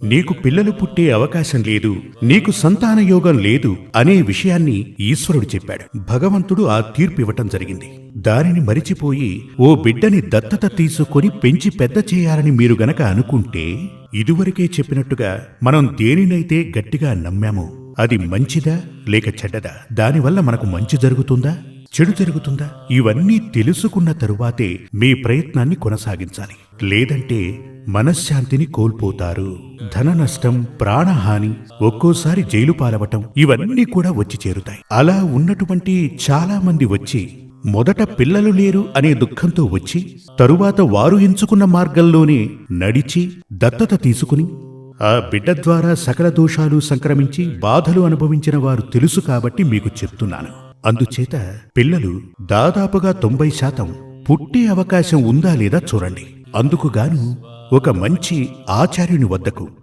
నీకు పిల్లలు పుట్టే అవకాశం లేదు, నీకు సంతాన యోగం లేదు అనే విషయాన్ని ఈశ్వరుడు చెప్పాడు. భగవంతుడు ఆ తీర్పు ఇవ్వటం జరిగింది. దానిని మరిచిపోయి ఓ బిడ్డని దత్తత తీసుకొని పెంచి పెద్ద చేయాలని మీరు గనక అనుకుంటే, ఇదివరకే చెప్పినట్టుగా మనం దేనినైతే గట్టిగా నమ్మామో అది మంచిదా లేక చెడ్డదా, దానివల్ల మనకు మంచి జరుగుతుందా చెడు జరుగుతుందా, ఇవన్నీ తెలుసుకున్న తరువాతే మీ ప్రయత్నాన్ని కొనసాగించాలి. లేదంటే మనశ్శాంతిని కోల్పోతారు. ధన నష్టం, ప్రాణహాని, ఒక్కోసారి జైలు పాలవటం ఇవన్నీ కూడా వచ్చి చేరుతాయి. అలా ఉన్నటువంటి చాలా మంది వచ్చి మొదట పిల్లలు లేరు అనే దుఃఖంతో వచ్చి తరువాత వారు ఎంచుకున్న మార్గంలోనే నడిచి దత్తత తీసుకుని ఆ బిడ్డ ద్వారా సకల దోషాలు సంక్రమించి బాధలు అనుభవించిన వారు తెలుసు కాబట్టి మీకు చెప్తున్నాను. అందుచేత పిల్లలు దాదాపుగా 90% పుట్టే అవకాశం ఉందా లేదా చూడండి. అందుకుగాను ఒక మంచి ఆచార్యుని వద్దకు